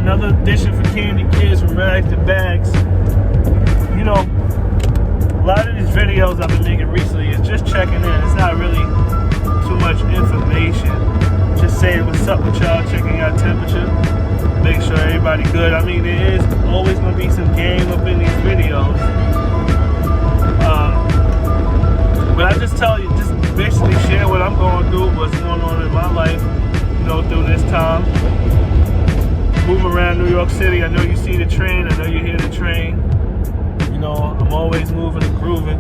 Another edition for Candy Kids from Rags to Bags. You know, a lot of these videos I've been making recently is just checking in. It's not really too much information. Just saying what's up with y'all, checking your temperature, make sure everybody good. I mean, there is always going to be some game up in these videos. But I just tell you, just basically share what I'm going through, what's going on in my life, you know, through this time. Move around New York City. I know you see the train. I know you hear the train. You know, I'm always moving and grooving.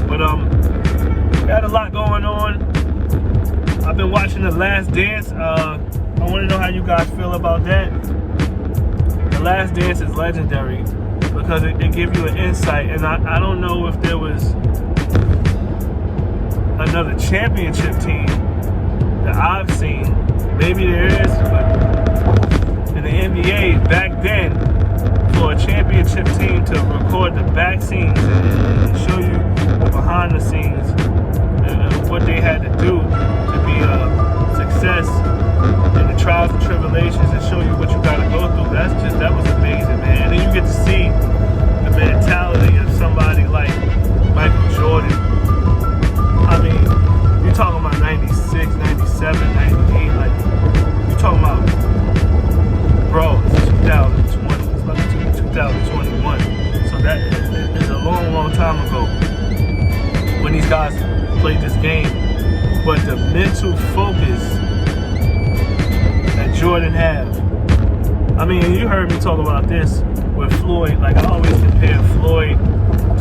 But got a lot going on. I've been watching The Last Dance. I want to know how you guys feel about that. The Last Dance is legendary because it gives you an insight. And I don't know if there was another championship team that I've seen. Maybe there is, but in the NBA back then, for a championship team to record the back scenes and show you the behind the scenes and what they had to do to be a success in the trials and tribulations and show you what you got to go through, that was amazing, man. And then you get to see the mentality of somebody like Michael Jordan. I mean, you're talking about 96, 97, 98, like, you're talking about, bro, it's 2020, it's about 2021, so that is a long, long time ago when these guys played this game. But the mental focus that Jordan had, I mean, you heard me talk about this with Floyd, like I always compare Floyd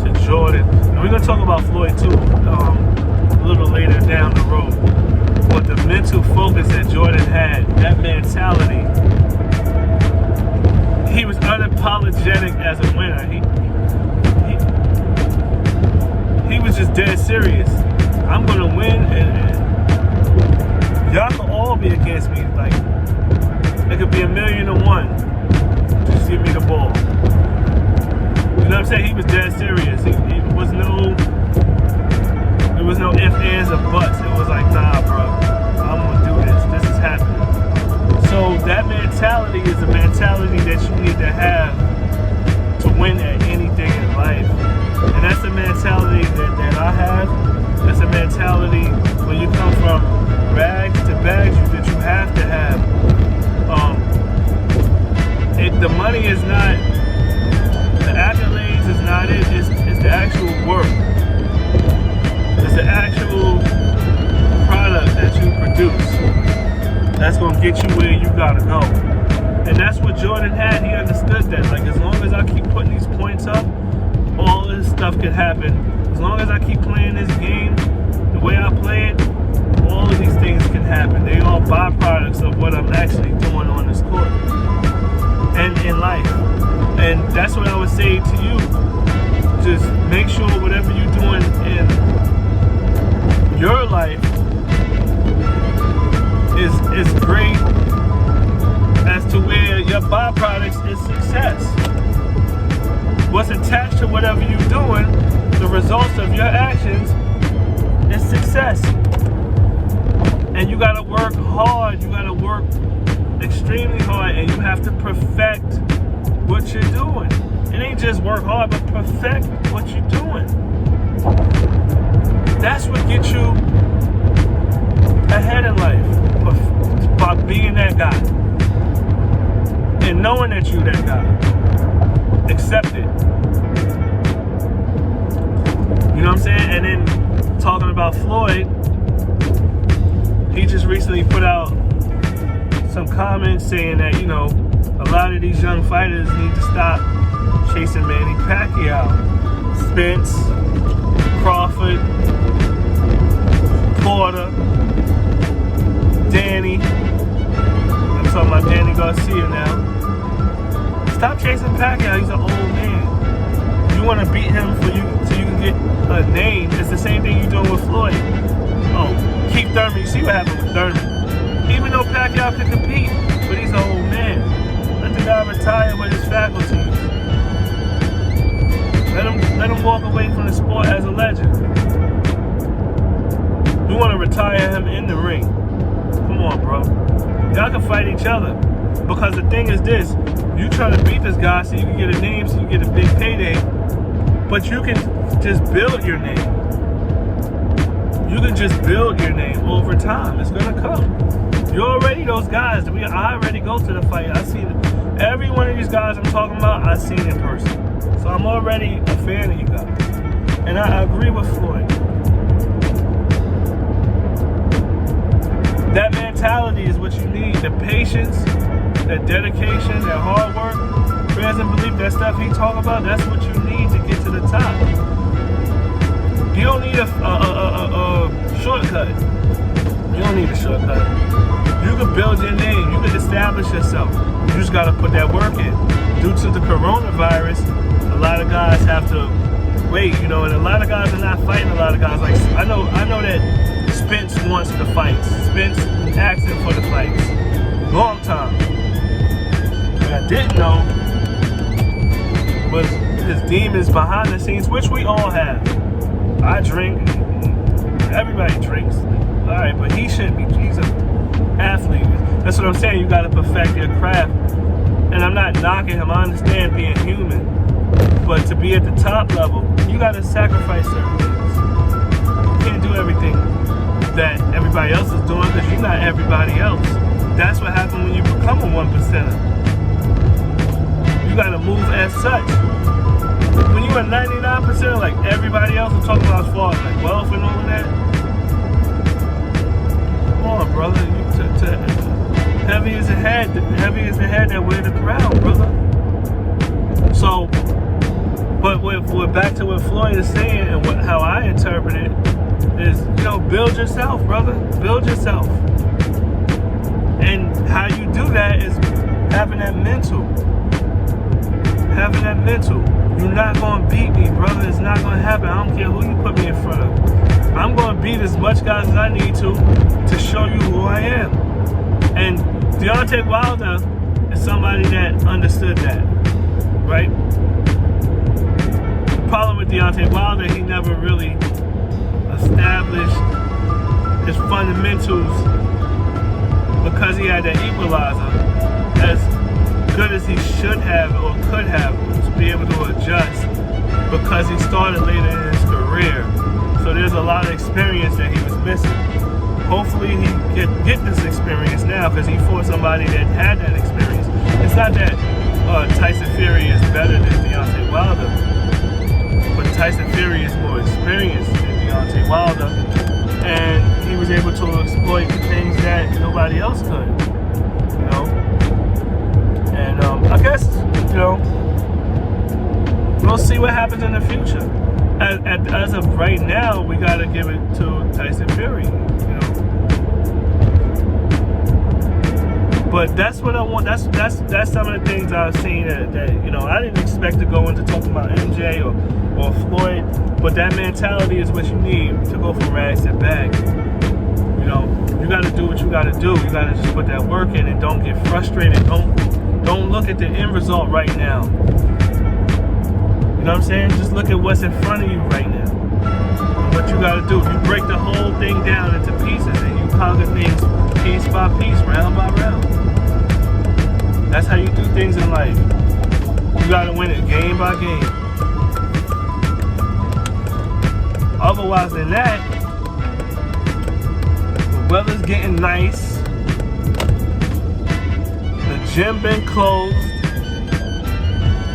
to Jordan, and we're going to talk about Floyd too, a little later down the road. But the mental focus that Jordan had, that mentality, he was unapologetic as a winner. He was just dead serious. I'm gonna win, and y'all can all be against me. Like, it could be 1,000,000-1. Just give me the ball. You know what I'm saying? He was dead serious. There was no ifs, ands, or buts. It was like, nah, bro, I'm gonna do this. This is happening. So that mentality is a mentality that you need to have to win at anything in life. And that's the mentality that I have. That's a mentality when you come from rags to bags that you have to have. The money is not, the accolades is not it. It's the actual work. It's the actual product that you produce that's going to get you where you got to go. And that's what Jordan had. He understood that. Like, as long as I keep putting these points up, all this stuff can happen. As long as I keep playing this game the way I play it, all of these things can happen. They all byproducts of what I'm actually doing on this court and in life. And that's what I would say to you. Just make sure whatever you're doing in your life is great as to where your byproducts is success. What's attached to whatever you're doing, the results of your actions, is success. And you gotta work hard, you gotta work extremely hard, and you have to perfect what you're doing. It ain't just work hard, but perfect what you're doing. That's what gets you ahead in life, by being that guy and knowing that you're that guy. Accept it. You know what I'm saying? And then talking about Floyd, he just recently put out some comments saying that, you know, a lot of these young fighters need to stop chasing Manny Pacquiao, Spence, Crawford, Porter, Danny. I'm talking about Danny Garcia now. Stop chasing Pacquiao. He's an old man. You want to beat him so you can get a name. It's the same thing you're doing with Floyd. Oh, Keith Thurman. You see what happened with Thurman. Even though Pacquiao could compete, but he's an old man. Let the guy retire with his faculties. Let him walk away from the sport as a legend. We want to retire him in the ring. Come on, bro. Y'all can fight each other. Because the thing is this, you trying to beat this guy so you can get a name, so you get a big payday, but you can just build your name. You can just build your name over time. It's gonna come. You're already those guys. I already go to the fight. I see every one of these guys I'm talking about, I seen in person. So I'm already a fan of you guys. And I agree with Floyd. That mentality is what you need. The patience, that dedication, that hard work, prayers and belief, that stuff he talking about, that's what you need to get to the top. You don't need a shortcut. You don't need a shortcut. You can build your name. You can establish yourself. You just got to put that work in. Due to the coronavirus, a lot of guys have to wait, and a lot of guys are not fighting. A lot of guys, like, I know that Spence wants the fights. Spence asking for the fights. Long time. What I didn't know was his demons behind the scenes, which we all have. I drink. Everybody drinks. All right, but he shouldn't be. He's an athlete. That's what I'm saying. You got to perfect your craft. And I'm not knocking him. I understand being human. But to be at the top level, you got to sacrifice certain things. You can't do everything that everybody else is doing because you're not everybody else. That's what happens when you become a 1%er. You got to move as such. When you're a 99%, like everybody else is talking about as far as like wealth and all of that, come on, brother. Heavy is the head that wear the crown, brother. So, but we're back to what Floyd is saying and how I interpret it is, build yourself, brother. Build yourself. And how you do that is having that mental. Having that mental. You're not going to beat me, brother. It's not going to happen. I don't care who you put me in front of. I'm going to beat as much guys as I need to show you who I am. And Deontay Wilder is somebody that understood that, right? The problem with Deontay Wilder, he never really established his fundamentals because he had that equalizer as good as he should have or could have to be able to adjust because he started later in his career. So there's a lot of experience that he was missing. Hopefully he get this experience now because he fought somebody that had that experience. It's not that Tyson Fury is better than Deontay Wilder, but Tyson Fury is more experienced than Deontay Wilder, and he was able to exploit the things that nobody else could, And I guess, we'll see what happens in the future. As of right now, we got to give it to Tyson Fury, But that's what I want. That's some of the things I've seen that I didn't expect to go into talking about MJ or Floyd, but that mentality is what you need to go from rags to bags. You got to do what you got to do. You got to just put that work in and don't get frustrated. Don't look at the end result right now. You know what I'm saying? Just look at what's in front of you right now. And what you got to do. You break the whole thing down into pieces and you conquer things piece by piece, round by round. That's how you do things in life. You got to win it game by game. Otherwise than that, the weather's getting nice. The gym been closed.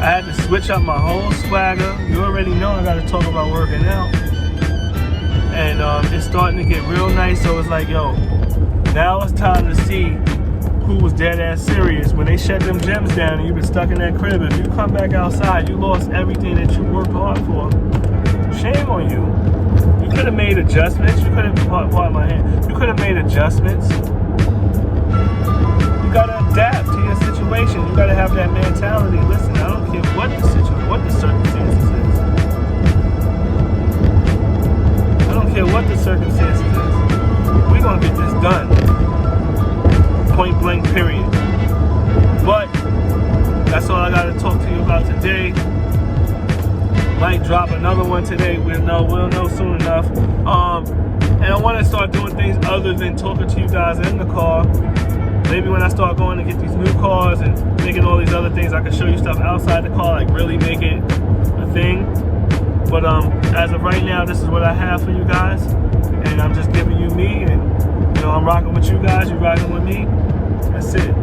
I had to switch up my whole swagger. You already know I got to talk about working out. And it's starting to get real nice. So it's like, now it's time to see who was dead ass serious. When they shut them gyms down and you've been stuck in that crib, if you come back outside, you lost everything that you worked hard for. Shame on you. You could have made adjustments. You could have, pardon my hand, you could have made adjustments. You got to adapt to your situation. You got to have that mentality. Listen, I don't care what the circumstances is. I don't care what the circumstances is. We're going to get this done. Point blank, period. But that's all I got to talk to you about today. Might drop another one today. We'll know soon enough. And I want to start doing things other than talking to you guys in the car. maybe when I start going to get these new cars and making all these other things, I can show you stuff outside the car, like really make it a thing. But as of right now, this is what I have for you guys, and I'm just giving you me, and I'm rocking with you guys, you rocking with me. That's it.